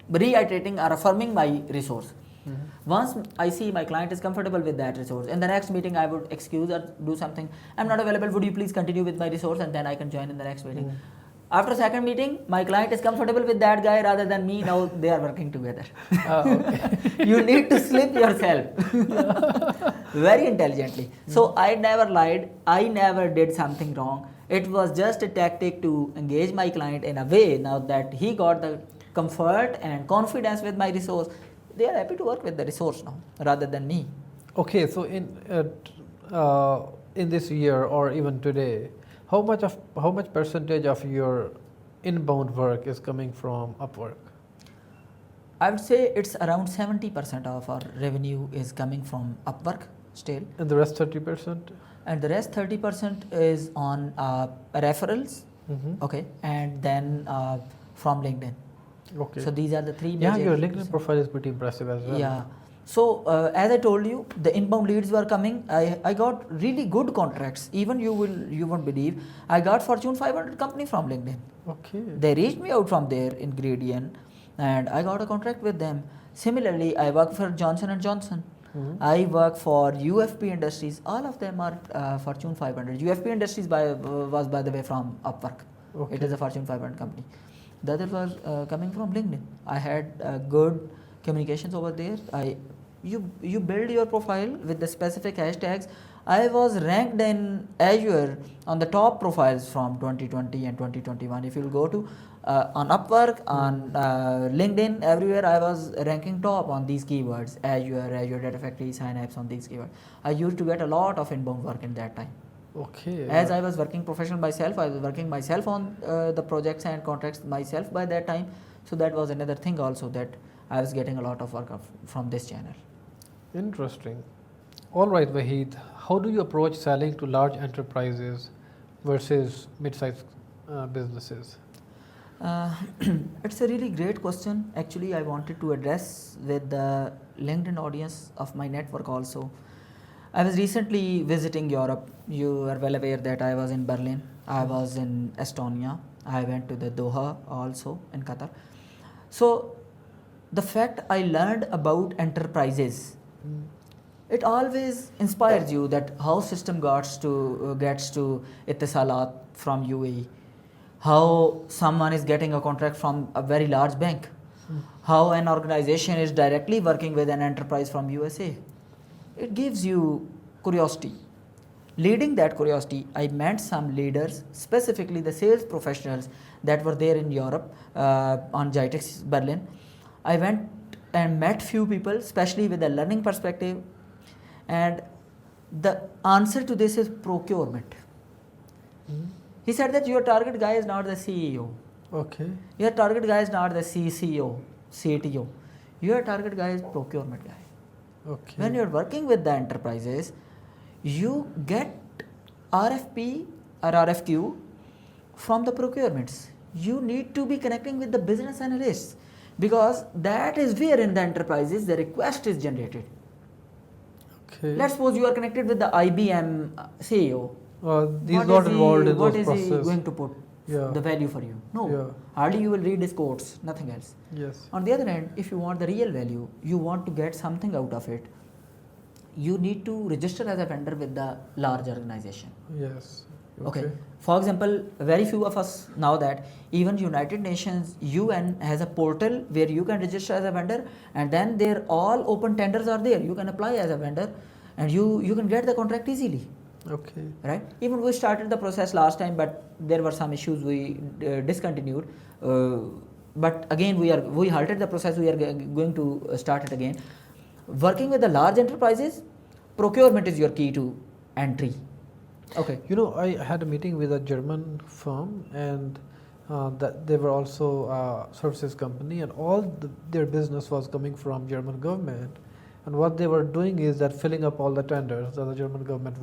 reiterating or affirming my resource. Once I see my client is comfortable with that resource, in the next meeting, I would excuse or do something. I'm not available. Would you please continue with my resource? And then I can join in the next meeting. After second meeting, my client is comfortable with that guy rather than me. Now they are working together. Okay. You need to slip yourself very intelligently. So I never lied. I never did something wrong. It was just a tactic to engage my client in a way. Now that he got the comfort and confidence with my resource, they are happy to work with the resource now rather than me. Okay, so in this year or even today, how much percentage of your inbound work is coming from Upwork? I would say it's around 70% of our revenue is coming from Upwork still. And the rest 30%? And the rest 30% is on referrals, okay, and then from LinkedIn. Okay. So these are the three major. Yeah, your LinkedIn profile is pretty impressive as well. Yeah. So as I told you, the inbound leads were coming. I got really good contracts. Even you won't believe, I got Fortune 500 company from LinkedIn. Okay. They reached me out from their ingredient, and I got a contract with them. Similarly, I work for Johnson & Johnson. I work for UFP Industries. All of them are Fortune 500. UFP Industries was by the way from Upwork. Okay. It is a Fortune 500 company. The other was coming from LinkedIn. I had good communications over there. You build your profile with the specific hashtags. I was ranked in Azure on the top profiles from 2020 and 2021. If you'll go to on Upwork, on LinkedIn, everywhere I was ranking top on these keywords. Azure Data Factory, Synapse, on these keywords. I used to get a lot of inbound work in that time. Okay. As I was working professional myself, I was working myself on the projects and contracts myself by that time. So that was another thing also, that I was getting a lot of work from this channel. Interesting. All right, Wahid. How do you approach selling to large enterprises versus mid-sized businesses? It's a really great question. Actually, I wanted to address with the LinkedIn audience of my network also. I was recently visiting Europe. You are well aware that I was in Berlin, I was in Estonia, I went to the Doha also in Qatar. So the fact I learned about enterprises, it always inspires you that how system gets to Ittisalat from UAE, how someone is getting a contract from a very large bank, how an organization is directly working with an enterprise from USA. It gives you curiosity. Leading that curiosity, I met some leaders, specifically the sales professionals that were there in Europe on GITEX Berlin. I went and met few people, especially with a learning perspective, and the answer to this is procurement. He said that your target guy is not the CEO. Okay. Your target guy is not the CCO, CTO. Your target guy is procurement guy. Okay. When you're working with the enterprises, you get RFP or RFQ from the procurements. You need to be connecting with the business analysts, because that is where in the enterprises the request is generated. Okay. Let's suppose you are connected with the IBM CEO. He's not involved in what those is processes. he going to put the value for you? No. Yeah. Hardly you will read his quotes, nothing else. Yes. On the other hand, if you want the real value, you want to get something out of it, you need to register as a vendor with the large organization. Yes. Okay. For example, very few of us know that even United Nations UN has a portal where you can register as a vendor, and then there all open tenders are there. You can apply as a vendor and you can get the contract easily. Okay. Right. Even we started the process last time, but there were some issues, we discontinued. But again, we halted the process. We are going to start it again. Working with the large enterprises, procurement is your key to entry. Okay. You know, I had a meeting with a German firm, and that they were also a services company, and all their business was coming from German government. And what they were doing is that filling up all the tenders that the German government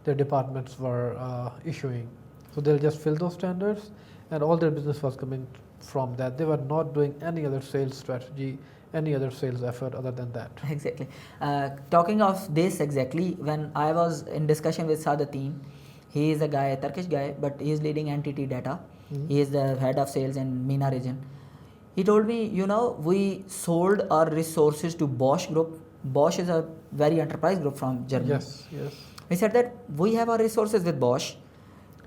their departments were issuing. So they'll just fill those tenders, and all their business was coming from that. They were not doing any other sales strategy, any other sales effort other than that. Exactly. Talking of this, exactly, when I was in discussion with Sadat team, he is a guy, a Turkish guy, but he is leading entity data. He is the head of sales in MENA region. He told me, we sold our resources to Bosch Group. Bosch is a very enterprise group from Germany. Yes, yes. He said that we have our resources with Bosch.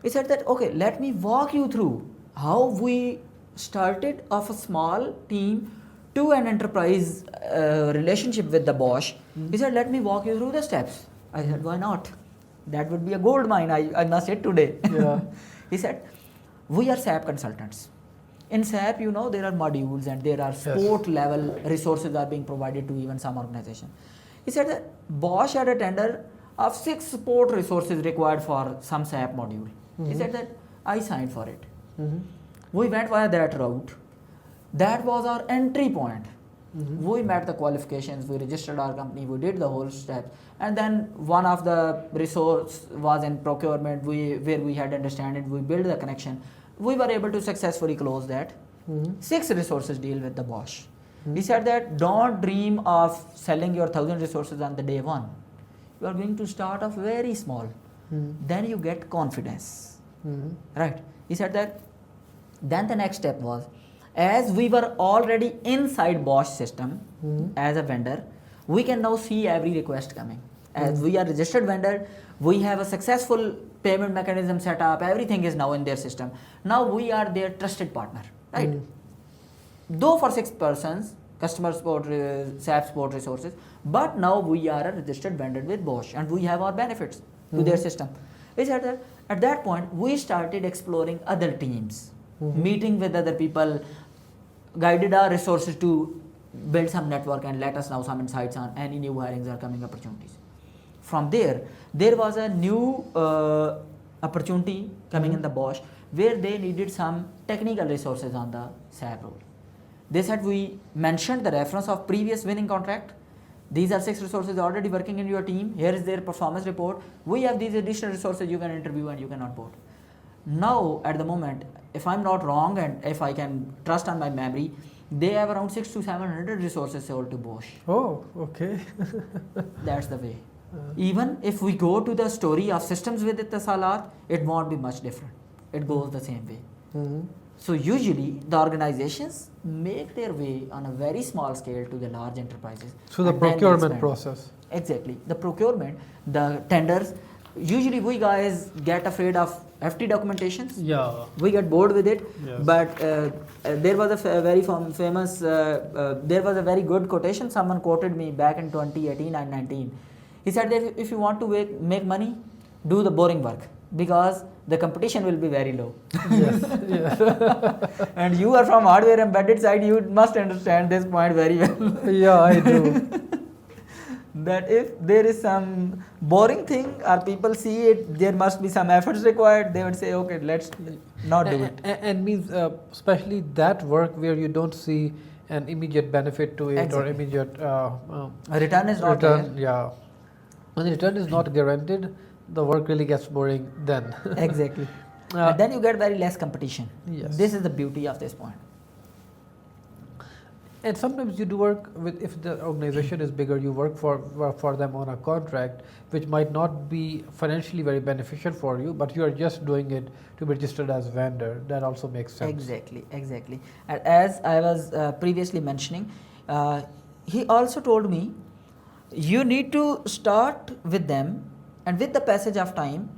He said that, okay, let me walk you through how we started off a small team to an enterprise relationship with the Bosch. He said, let me walk you through the steps. I said, why not? That would be a gold mine, I must say today. Yeah. He said, we are SAP consultants. In SAP, there are modules and there are sport level resources are being provided to even some organization. He said that Bosch had a tender of 6 support resources required for some SAP module. He said that I signed for it. We went via that route. That was our entry point. We met the qualifications, we registered our company, we did the whole steps, and then one of the resource was in procurement, where we had understanding, we built the connection. We were able to successfully close that. 6 resources deal with the Bosch. He said that don't dream of selling your 1,000 resources on the day one. You are going to start off very small. Then you get confidence. Right. He said that then the next step was, as we were already inside Bosch system as a vendor, we can now see every request coming. As we are registered vendor, we have a successful payment mechanism set up, everything is now in their system. Now we are their trusted partner, right? Though for 6 persons, customer support, SAP support resources, but now we are a registered vendor with Bosch and we have our benefits to their system. We said that at that point, we started exploring other teams, meeting with other people, guided our resources to build some network and let us know some insights on any new hirings or coming opportunities. from there was a new opportunity coming in the Bosch where they needed some technical resources on the SAP role. They said, we mentioned the reference of previous winning contract. These are 6 resources already working in your team. Here is their performance report. We have these additional resources you can interview and you can onboard. Now, at the moment, if I'm not wrong and if I can trust on my memory, they have around 600 to 700 resources sold to Bosch. Oh, okay. That's the way. Even if we go to the story of systems with Ittasalat, it won't be much different. It goes the same way. So usually the organizations make their way on a very small scale to the large enterprises. So the procurement process. Exactly. The procurement, the tenders, usually we guys get afraid of FT documentations. Yeah. We get bored with it. Yes. But there was a very famous, there was a very good quotation someone quoted me back in 2018 and 19. He said that if you want to make money, do the boring work because the competition will be very low. Yes. Yes. And you are from hardware embedded side, you must understand this point very well. Yeah, I do. That if there is some boring thing or people see it, there must be some efforts required, they would say, okay, let's not do it. And means especially that work where you don't see an immediate benefit to it. Exactly. Or immediate A return is not return. there. Yeah. When the return is not guaranteed, the work really gets boring then. Exactly. And then you get very less competition. Yes. This is the beauty of this point. And sometimes you do work with, if the organization is bigger, you work for them on a contract which might not be financially very beneficial for you, but you are just doing it to be registered as vendor. That also makes sense. Exactly, exactly. And as I was previously mentioning, he also told me, you need to start with them, and with the passage of time,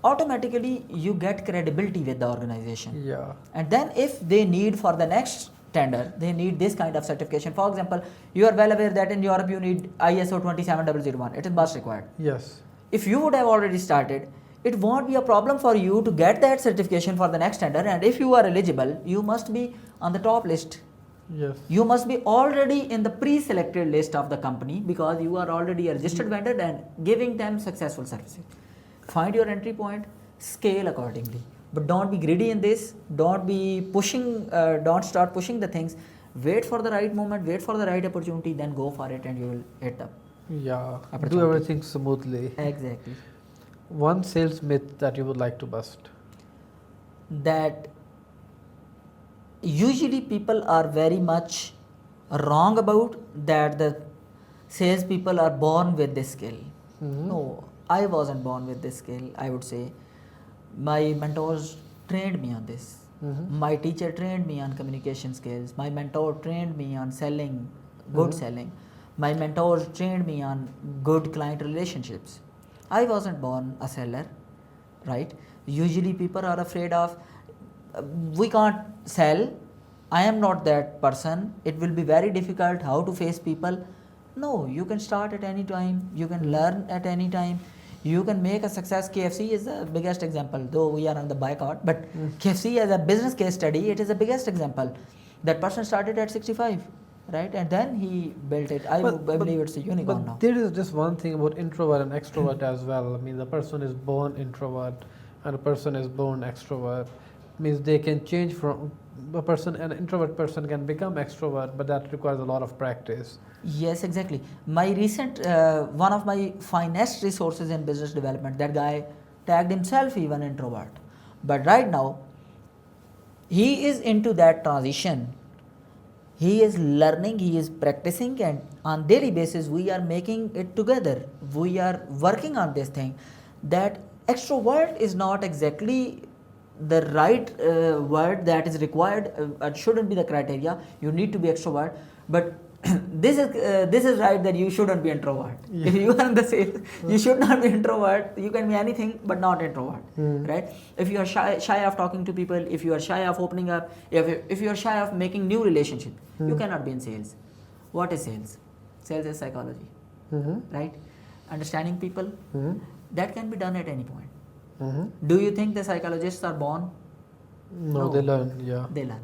automatically you get credibility with the organization. Yeah. And then if they need for the next tender, they need this kind of certification. For example, you are well aware that in Europe you need ISO 27001. It is must required. Yes. If you would have already started, it won't be a problem for you to get that certification for the next tender. And if you are eligible, you must be on the top list. Yes. You must be already in the pre-selected list of the company because you are already a registered vendor and giving them successful services. Find your entry point, scale accordingly. But don't be greedy in this. Don't be pushing, don't start pushing the things. Wait for the right moment, wait for the right opportunity, then go for it and you will hit the Yeah. Do opportunity. everything smoothly. Exactly. One sales myth that you would like to bust. That usually people are very much wrong about that the sales people are born with this skill. No, I wasn't born with this skill, I would say. My mentors trained me on this. My teacher trained me on communication skills. My mentor trained me on selling, good selling. My mentors trained me on good client relationships. I wasn't born a seller, right? Usually people are afraid of, we can't sell, I am not that person, it will be very difficult how to face people. No, you can start at any time, you can learn at any time, you can make a success. KFC is the biggest example, though we are on the boycott, but KFC as a business case study, it is the biggest example. That person started at 65, right? And then he built it. I believe it's a unicorn now. But there is just one thing about introvert and extrovert as well. I mean, the person is born introvert and a person is born extrovert. Means they can change from a person, an introvert person can become extrovert, but that requires a lot of practice. Yes, exactly. My recent, one of my finest resources in business development, that guy tagged himself even introvert. But right now, he is into that transition. He is learning, he is practicing, and on daily basis, we are making it together. We are working on this thing. That extrovert is not exactly the right word that is required. It shouldn't be the criteria. You need to be extrovert, but this is right that you shouldn't be introvert. Yeah. If you are in the sales, you should not be introvert. You can be anything but not introvert, right? If you are shy of talking to people, if you are shy of opening up, if you are shy of making new relationship, you cannot be in sales. What is sales? Sales is psychology, right? Understanding people, that can be done at any point. Do you think the psychologists are born? No, they learn, yeah. They learn.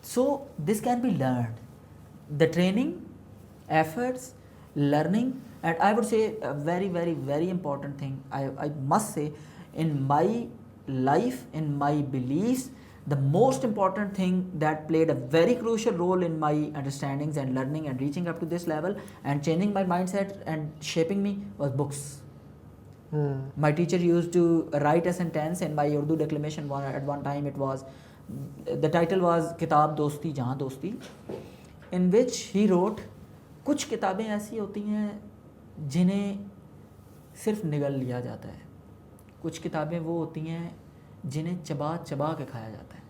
So this can be learned. The training, efforts, learning, And I would say a very, very, very important thing, I must say, in my life, in my beliefs, the most important thing that played a very crucial role in my understandings and learning and reaching up to this level and changing my mindset and shaping me was books. My teacher used to write a sentence in my Urdu declamation at one time. The title was Kitab Dosti Jahan Dosti, in which he wrote, कुछ किताबें ऐसी होती हैं जिन्हें सिर्फ निगल लिया जाता है, कुछ किताबें वो होती हैं जिन्हें चबा चबा के खाया जाता है.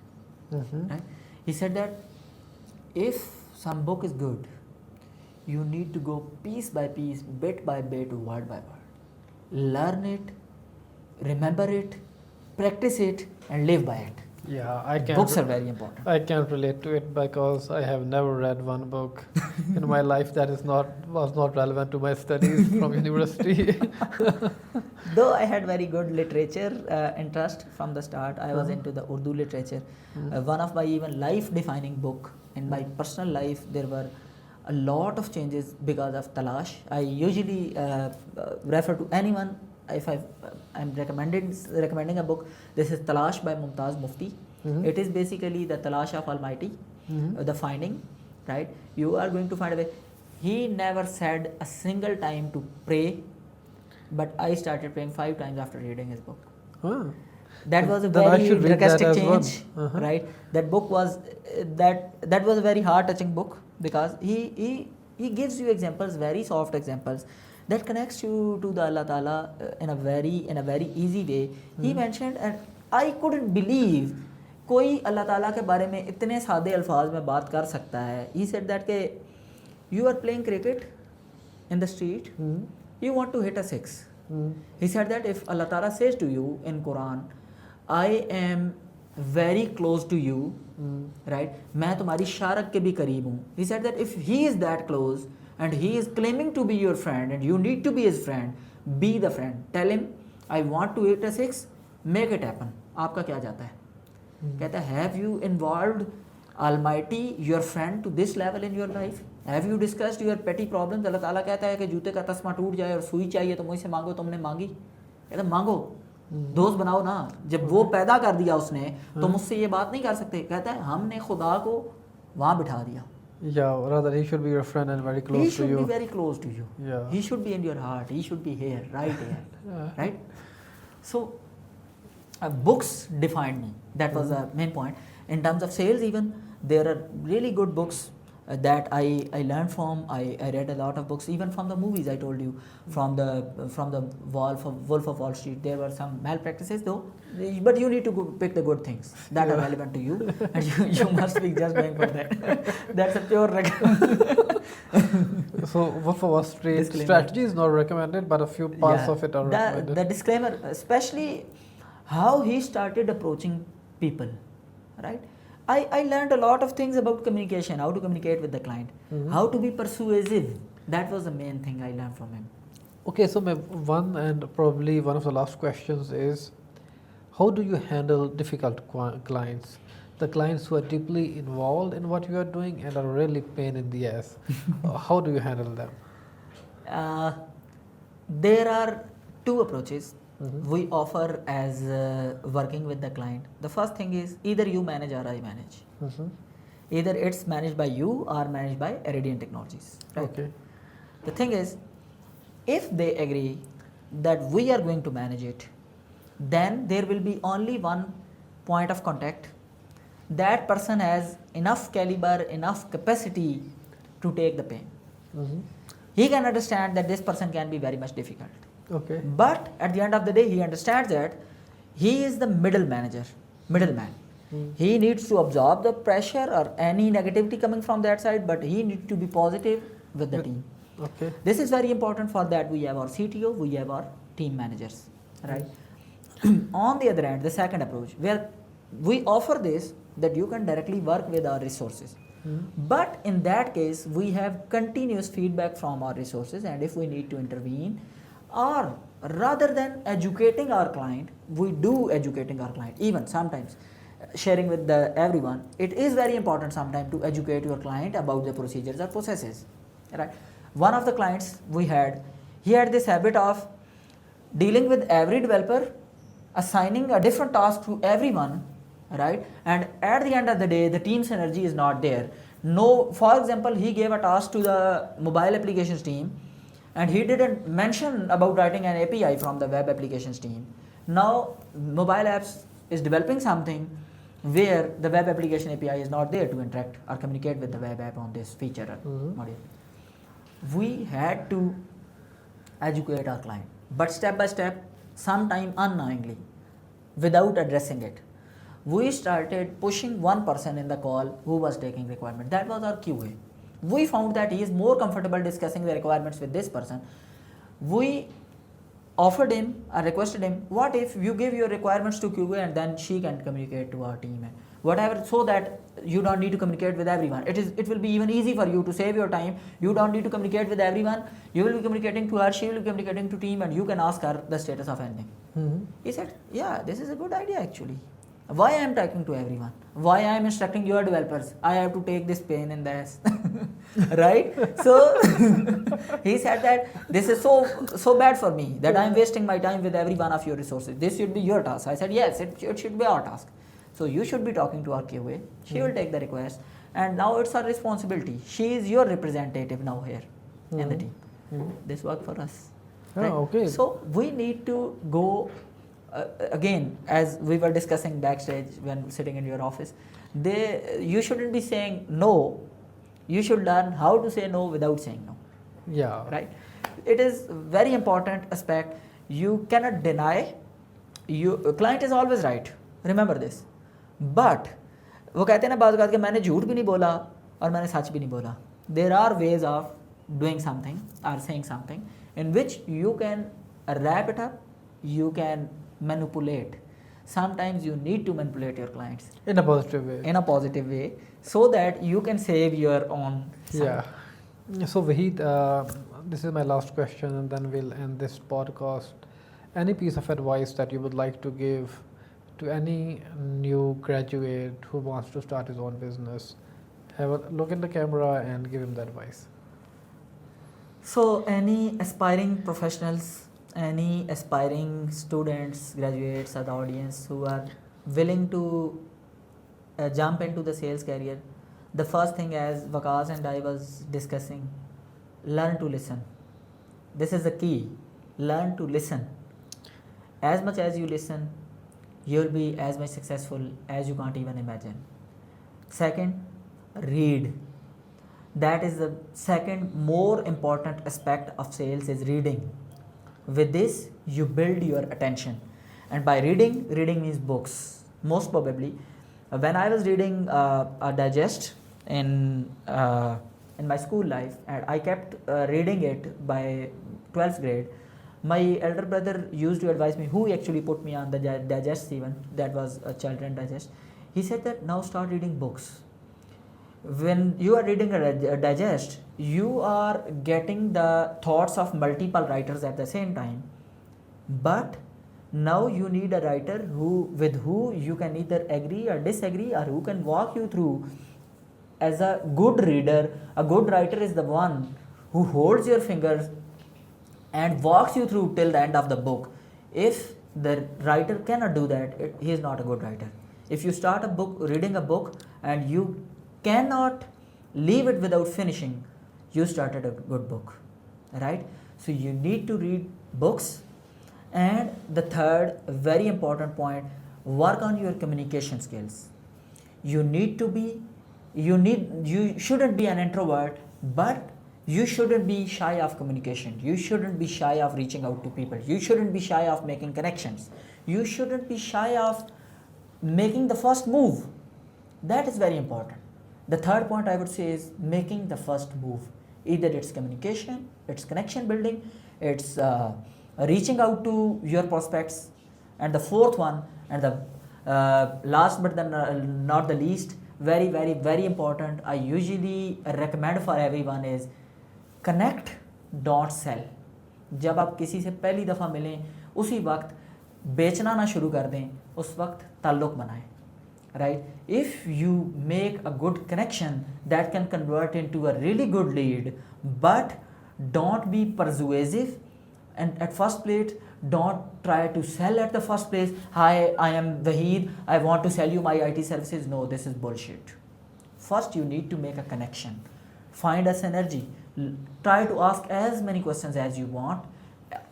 Right? He said that if some book is good, you need to go piece by piece, bit by bit, word by word. Learn it, remember it, practice it, and live by it. Yeah, I can. Books are very important. I can relate to it because I have never read one book in my life that was not relevant to my studies from university. Though I had very good literature interest from the start, I was into the Urdu literature. One of my even life-defining book in my personal life, there were a lot of changes because of Talash. I usually refer to anyone if I'm recommending a book. This is Talash by Mumtaz Mufti. It is basically the Talash of Almighty, the finding, right? You are going to find a way. He never said a single time to pray, but I started praying 5 times after reading his book. That was a very drastic change, right? That book was that was a very heart-touching book because he gives you examples, very soft examples that connects you to the Allah Ta'ala in a very easy way. He mentioned, and I couldn't believe कोई अल्लाह ताला के बारे में इतने सादे अल्फाज में बात कर सकता है. He said that के you are playing cricket in the street, you want to hit a 6. He said that if Allah Ta'ala says to you in Quran, I am very close to you, right? मैं तुम्हारी शारक के भी करीब हूँ. He said that if he is that close and he is claiming to be your friend and you need to be his friend, be the friend. Tell him, I want to hit a 6, make it happen. आपका क्या जाता है? कहता है, have you involved Almighty, your friend, to this level in your life? Have you discussed your petty problems? अल्लाह ताला कहता है कि जूते का तस्मा टूट जाए और सुई चाहिए तो मुझसे मांगो, तुमने मांगी? कहता मांगो, दोस्त बनाओ ना. जब वो पैदा कर दिया उसने तो मुझसे ये बात नहीं कर सकते. कहता है हमने खुदा को वहाँ बिठा दिया. Yeah, rather he should be your friend and very close to you. He should be very close to you. Yeah. He should be in your heart. He should be here, right here, right? So books defined me. That was the main point. In terms of sales, even there are really good books that I learned from. I read a lot of books, even from the movies. I told you from the Wolf of Wall Street. There were some malpractices though, but you need to pick the good things that are relevant to you, and you must be just going for that. That's a pure recommendation. So Wolf of Wall Street strategy is not recommended, but a few parts of it are recommended. The disclaimer, especially how he started approaching people, right? I learned a lot of things about communication, how to communicate with the client, how to be persuasive. That was the main thing I learned from him. Okay, so my one and probably one of the last questions is, how do you handle difficult clients? The clients who are deeply involved in what you are doing and are really pain in the ass. How do you handle them? There are 2 approaches we offer as working with the client. The first thing is either you manage or I manage. Either it's managed by you or managed by Aridian Technologies. Right? Okay. The thing is, if they agree that we are going to manage it, then there will be only one point of contact. That person has enough caliber, enough capacity to take the pain. He can understand that this person can be very much difficult. Okay. But at the end of the day, he understands that he is the middleman. He needs to absorb the pressure or any negativity coming from that side, but he needs to be positive with the team. Okay. This is very important. For that we have our CTO, we have our team managers, right? On the other hand, the second approach, where we offer this, that you can directly work with our resources. But in that case, we have continuous feedback from our resources, and if we need to intervene, or rather than educating our client, we do educating our client. Even sometimes sharing with everyone, it is very important sometimes to educate your client about the procedures or processes, right? One of the clients we had, he had this habit of dealing with every developer, assigning a different task to everyone, right? And at the end of the day, the team synergy is not there. No, for example, he gave a task to the mobile applications team, and he didn't mention about writing an API from the web applications team. Now, mobile apps is developing something where the web application API is not there to interact or communicate with the web app on this feature module. We had to educate our client, but step by step, sometime unknowingly, without addressing it. We started pushing one person in the call who was taking requirement. That was our QA. We found that he is more comfortable discussing the requirements with this person. We offered him or requested him, what if you give your requirements to QA and then she can communicate to our team and whatever, so that you don't need to communicate with everyone. It will be even easy for you to save your time. You don't need to communicate with everyone. You will be communicating to her, she will be communicating to team, and you can ask her the status of anything. He said, yeah, this is a good idea actually. Why I am talking to everyone? Why I am instructing your developers? I have to take this pain in the ass. Right? So he said that this is so bad for me that I am wasting my time with every one of your resources. This should be your task. I said, yes, it should be our task. So you should be talking to our QA. She will take the request, and now it's her responsibility. She is your representative now here in the team. This worked for us. Right? Okay. So we need to go. Again, as we were discussing backstage when sitting in your office, you shouldn't be saying no. You should learn how to say no without saying no. Yeah. Right? It is very important aspect. You cannot deny. Client is always right. Remember this. But वो कहते हैं ना बात बात के मैंने झूठ भी नहीं बोला और मैंने सच भी नहीं बोला. There are ways of doing something or saying something in which you can wrap it up. You can manipulate. Sometimes you need to manipulate your clients In a positive way. in a positive way so that you can save your own side. Yeah. So Vahid, this is my last question, and then we'll end this podcast. Any piece of advice that you would like to give to any new graduate who wants to start his own business? Have a look in the camera and give him the advice. So any aspiring professionals, any aspiring students, graduates, or the audience who are willing to jump into the sales career, the first thing, as Vakas and I was discussing, learn to listen. This is the key. Learn to listen. As much as you listen, you will be as much successful as you can't even imagine. Second, read. That is the second more important aspect of sales, is reading. With this, you build your attention. And by reading means books. Most probably, when I was reading a digest in my school life, and I kept reading it by 12th grade, my elder brother used to advise me, who actually put me on the digest even, that was a children digest. He said that now start reading books. When you are reading a digest, you are getting the thoughts of multiple writers at the same time. But now you need a writer with who you can either agree or disagree, or who can walk you through. As a good reader, a good writer is the one who holds your fingers and walks you through till the end of the book. If the writer cannot do that, he is not a good writer. If you start reading a book and you cannot leave it without finishing, you started a good book, right? So you need to read books. And the third very important point, work on your communication skills. You shouldn't be an introvert, but you shouldn't be shy of communication. You shouldn't be shy of reaching out to people. You shouldn't be shy of making connections. You shouldn't be shy of making the first move. That is very important. The third point I would say is making the first move. Either it's communication, it's connection building, it's reaching out to your prospects. And the fourth one, and the last but not the least, very, very, very important, I usually recommend for everyone is connect, don't sell. जब आप किसी से पहली दफ़ा मिलें, उसी वक्त बेचना ना शुरू कर दें, उस वक्त ताल्लुक़ बनाएं. Right? If you make a good connection, that can convert into a really good lead, but don't be persuasive, And at first place, don't try to sell at the first place. Hi, I am Wahid, I want to sell you my IT services. No, this is bullshit. First, you need to make a connection. Find a synergy. Try to ask as many questions as you want.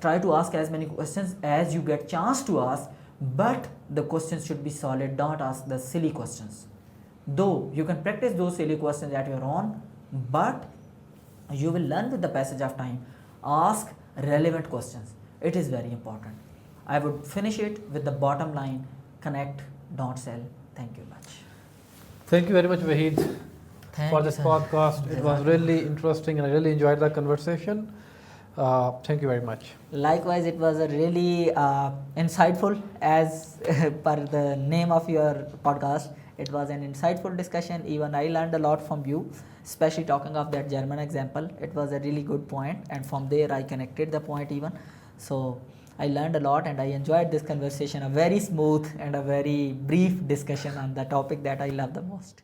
Try to ask as many questions as you get chance to ask, but the questions should be solid. Don't ask the silly questions. Though you can practice those silly questions at your own, but you will learn with the passage of time. Ask relevant questions. It is very important. I would finish it with the bottom line: connect, don't sell. Thank you much. Thank you very much, Wahid, for this podcast. It was really interesting and I really enjoyed the conversation. Thank you very much. Likewise, it was a really insightful, as per the name of your podcast. It was an insightful discussion. Even I learned a lot from you, especially talking of that German example. It was a really good point, and from there I connected the point even. So I learned a lot and I enjoyed this conversation, a very smooth and a very brief discussion on the topic that I love the most.